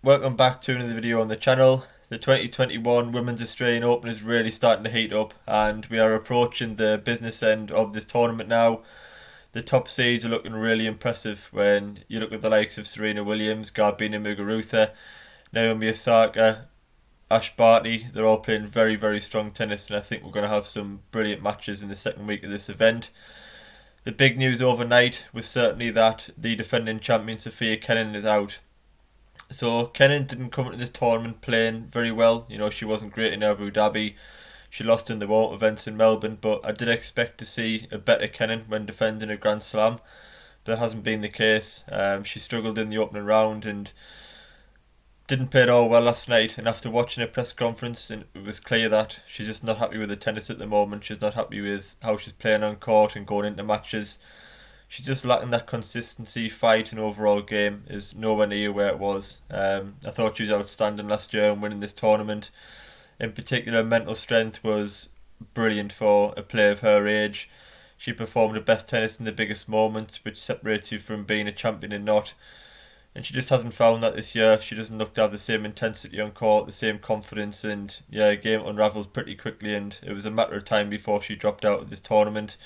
Welcome back to another video on the channel. The 2021 Women's Australian Open is really starting to heat up and we are approaching the business end of this tournament now. The top seeds are looking really impressive when you look at the likes of Serena Williams, Garbine Muguruza, Naomi Osaka, Ash Barty. They're all playing very, very strong tennis and I think we're going to have some brilliant matches in the second week of this event. The big news overnight was certainly that the defending champion Sofia Kenin is out. So Kenin didn't come into this tournament playing very well. She wasn't great in Abu Dhabi. She lost in the warm events in Melbourne, but I did expect to see a better Kenin when defending a Grand Slam. That hasn't been the case. She struggled in the opening round and didn't play at all well last night. And after watching a press conference, it was clear that she's just not happy with the tennis at the moment. She's not happy with how she's playing on court and going into matches. She's just lacking that consistency. Fight and overall game is nowhere near where it was. I thought she was outstanding last year and winning this tournament. In particular, mental strength was brilliant for a player of her age. She performed her best tennis in the biggest moments, which separates you from being a champion and not. And she just hasn't found that this year. She doesn't look to have the same intensity on court, the same confidence, and the game unravelled pretty quickly and it was a matter of time before she dropped out of this tournament.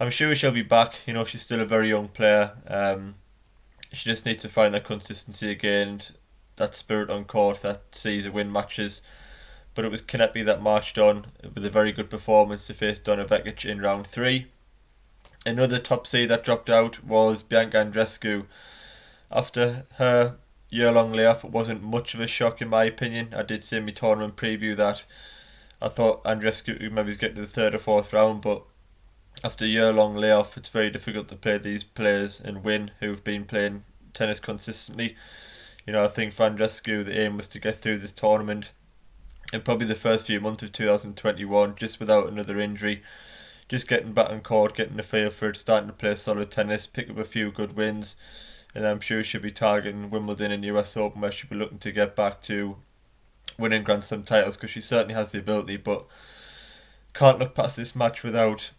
I'm sure she'll be back. She's still a very young player. She just needs to find that consistency again, and that spirit on court that sees her win matches. But it was Kanepi that marched on with a very good performance to face Donna Vekic in round 3. Another top seed that dropped out was Bianca Andreescu. After her year-long layoff, it wasn't much of a shock in my opinion. I did say in my tournament preview that I thought Andreescu would maybe get to the third or fourth round, but after a year-long layoff, it's very difficult to play these players and win who've been playing tennis consistently. I think for Andreescu, the aim was to get through this tournament and probably the first few months of 2021, just without another injury, just getting back on court, getting a feel for it, starting to play solid tennis, pick up a few good wins, and I'm sure she'll be targeting Wimbledon and US Open where she'll be looking to get back to winning Grand Slam titles because she certainly has the ability, but can't look past this match without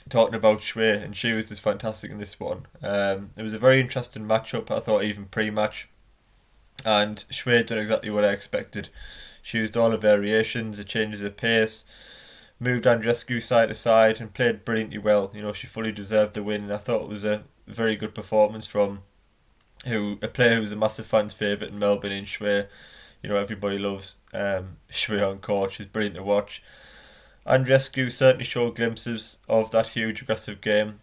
talking about Shui, and she was just fantastic in this one. It was a very interesting matchup, I thought, even pre-match, and Shui done exactly what I expected. She used all the variations, the changes of pace, moved Andreescu side to side and played brilliantly well. She fully deserved the win and I thought it was a very good performance from a player who was a massive fan's favourite in Melbourne in Shui. Everybody loves Shui on court. She's brilliant to watch. Andreescu certainly showed glimpses of that huge aggressive game,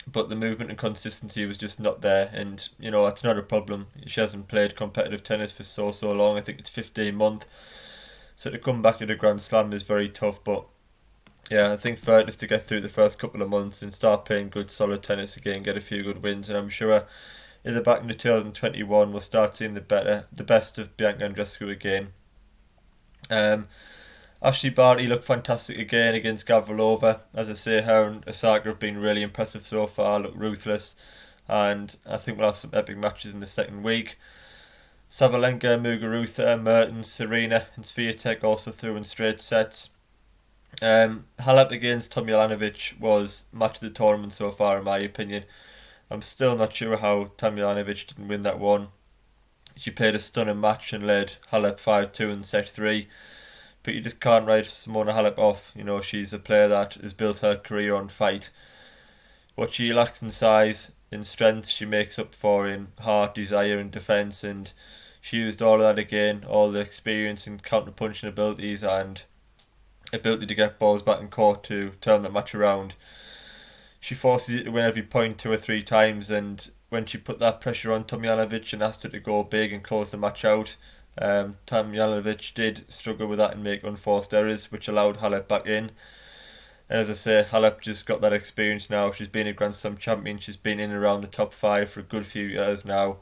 but the movement and consistency was just not there, and it's not a problem. She hasn't played competitive tennis for so long. I think it's 15 months, so to come back at a Grand Slam is very tough, but I think for her just to get through the first couple of months and start playing good solid tennis again, get a few good wins, and I'm sure in the back into 2021 we'll start seeing the best of Bianca Andreescu again. Ashley Barty looked fantastic again against Gavrilova. As I say, her and Osaka have been really impressive so far, look ruthless, and I think we'll have some epic matches in the second week. Sabalenka, Muguruza, Mertens, Serena and Swiatek also threw in straight sets. Halep against Tomljanovic was match of the tournament so far in my opinion. I'm still not sure how Tomljanovic didn't win that one. She played a stunning match and led Halep 5-2 in set 3. But you just can't write Simona Halep off. She's a player that has built her career on fight. What she lacks in size, in strength, she makes up for in heart, desire and defence, and she used all of that again, all the experience and counter-punching abilities and ability to get balls back in court to turn that match around. She forces you to win every point 2 or 3 times, and when she put that pressure on Tomljanovic and asked her to go big and close the match out, Tomljanovic did struggle with that and make unforced errors, which allowed Halep back in. And as I say, Halep just got that experience now. She's been a Grand Slam champion. She's been in and around the top 5 for a good few years now.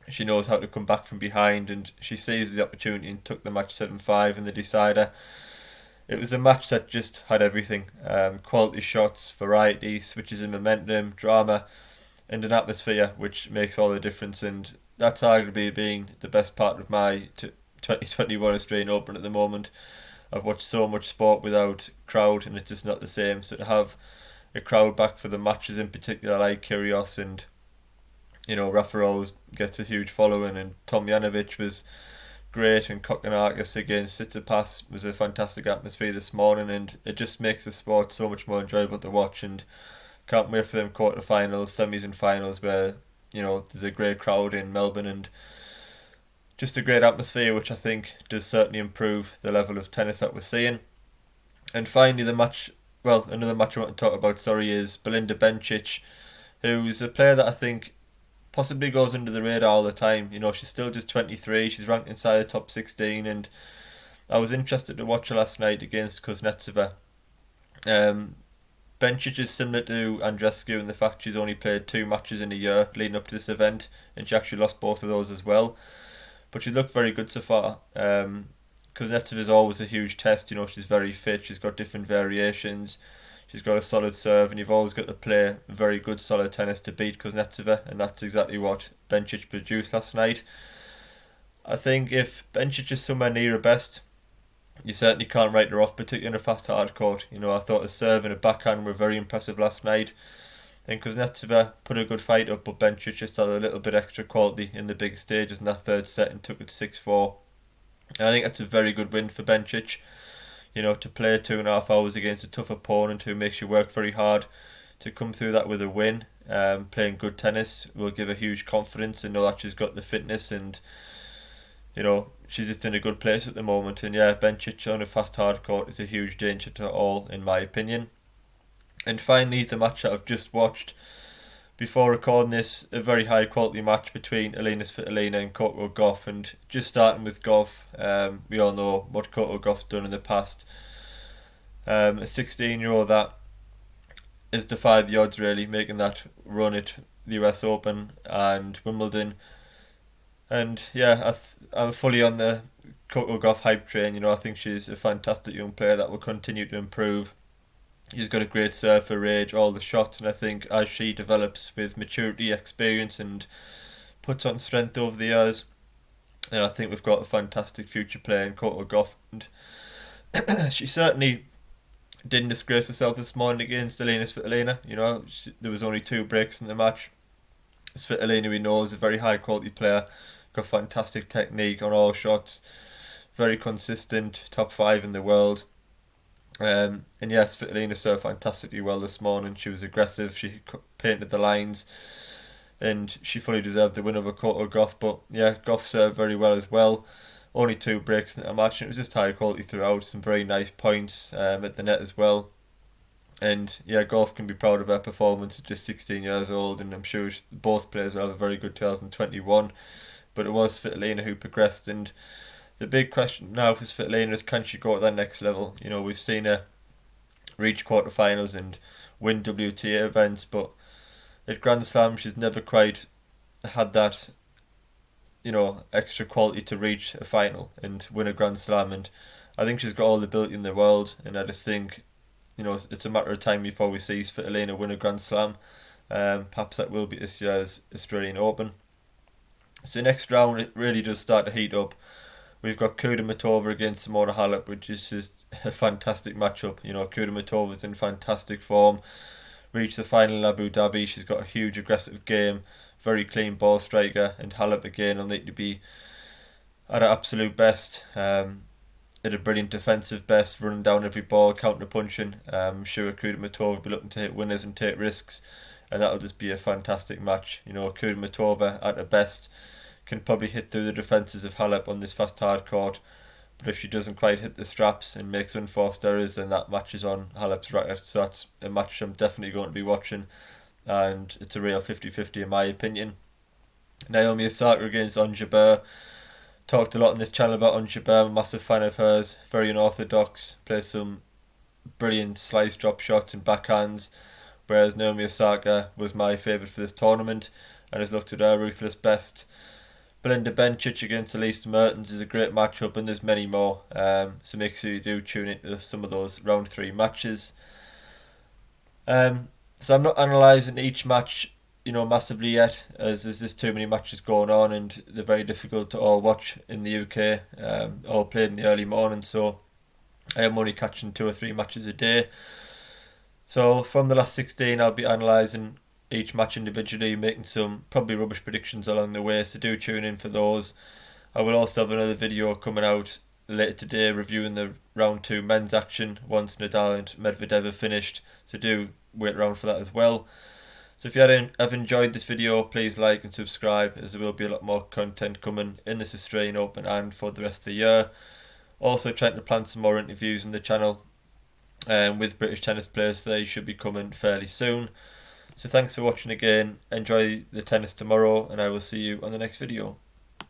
She knows how to come back from behind, and she seized the opportunity and took the match 7-5 in the decider. It was a match that just had everything: quality shots, variety, switches in momentum, drama, and an atmosphere which makes all the difference. And that's arguably being the best part of my 2021 Australian Open at the moment. I've watched so much sport without crowd and it's just not the same. So to have a crowd back for the matches in particular like Kyrgios and Rafa always gets a huge following, and Tomjanovic was great, and Kokkinakis against Tsitsipas was a fantastic atmosphere this morning, and it just makes the sport so much more enjoyable to watch. And can't wait for them quarterfinals, semis, and finals where there's a great crowd in Melbourne and just a great atmosphere, which I think does certainly improve the level of tennis that we're seeing. And finally, another match I want to talk about, is Belinda Bencic, who's a player that I think possibly goes under the radar all the time. She's still just 23, she's ranked inside the top 16, and I was interested to watch her last night against Kuznetsova. Bencic is similar to Andreescu in the fact she's only played 2 matches in a year leading up to this event, and she actually lost both of those as well. But she looked very good so far. Kuznetsova is always a huge test. She's very fit, she's got different variations, she's got a solid serve, and you've always got to play very good solid tennis to beat Kuznetsova, and that's exactly what Bencic produced last night. I think if Bencic is somewhere near her best, you certainly can't write her off, particularly in a fast hard court. I thought the serve and the backhand were very impressive last night. And Kuznetsova put a good fight up, but Bencic just had a little bit extra quality in the big stages in that third set and took it 6-4. And I think that's a very good win for Bencic. To play 2.5 hours against a tough opponent who makes you work very hard, to come through that with a win, playing good tennis will give a huge confidence and know that she's got the fitness, and she's just in a good place at the moment. And Bencic on a fast hard court is a huge danger to all, in my opinion. And finally, the match that I've just watched before recording this, a very high quality match between Elina Svitolina and Coco Gauff. And just starting with Gauff, we all know what Coco Gauff's done in the past. A 16-year-old that has defied the odds, really, making that run at the US Open and Wimbledon. And I'm fully on the Coco Gauff hype train. I think she's a fantastic young player that will continue to improve. She's got a great serve for age, all the shots, and I think as she develops with maturity, experience, and puts on strength over the years, and I think we've got a fantastic future player in Coco Gauff. And she certainly didn't disgrace herself this morning against Elina Svitolina. There was only 2 breaks in the match. Svitolina, we know, is a very high quality player, got fantastic technique on all shots, very consistent, top 5 in the world. Svitolina served fantastically well this morning. She was aggressive, she painted the lines, and she fully deserved the win over Coco Gauff. But Gauff served very well as well. Only 2 breaks in the match, and it was just high quality throughout. Some very nice points at the net as well. And Gauff can be proud of her performance at just 16 years old, and I'm sure both players will have a very good 2021. But it was Svitolina who progressed, and the big question now for Svitolina is, can she go to that next level? We've seen her reach quarterfinals and win WTA events, but at Grand Slam she's never quite had that extra quality to reach a final and win a Grand Slam. And I think she's got all the ability in the world, and I just think it's a matter of time before we see Svitolina win a Grand Slam. Perhaps that will be this year's Australian Open. So next round it really does start to heat up. We've got Kudermetova against Simona Halep, which is just a fantastic matchup. Kudermetova's in fantastic form. Reached the final in Abu Dhabi. She's got a huge aggressive game, very clean ball striker, and Halep again will need to be at her absolute best. At a brilliant defensive best, running down every ball, counter punching. I'm sure Kudermetova will be looking to hit winners and take risks, and that'll just be a fantastic match. Kudermetova at her best can probably hit through the defences of Halep on this fast hard court, but if she doesn't quite hit the straps and makes unforced errors, then that match is on Halep's racket. So that's a match I'm definitely going to be watching, and it's a real 50-50 in my opinion. Naomi Osaka against Ons Jabeur. Talked a lot on this channel about Ons Jabeur. I'm a massive fan of hers, very unorthodox, plays some brilliant slice drop shots and backhands, whereas Naomi Osaka was my favourite for this tournament and has looked at her ruthless best. Belinda Bencic against Elise Mertens is a great matchup, and there's many more. So make sure you do tune into some of those round 3 matches. So I'm not analysing each match, massively yet, as there's just too many matches going on, and they're very difficult to all watch in the UK. All played in the early morning, so I am only catching 2 or 3 matches a day. So from the last 16, I'll be analysing each match individually, making some probably rubbish predictions along the way, so do tune in for those. I will also have another video coming out later today reviewing the round 2 men's action once Nadal and Medvedev have finished, so do wait around for that as well. So if you have enjoyed this video, please like and subscribe, as there will be a lot more content coming in this Australian Open and for the rest of the year. Also trying to plan some more interviews on the channel with British tennis players. They should be coming fairly soon. So thanks for watching again, enjoy the tennis tomorrow, and I will see you on the next video.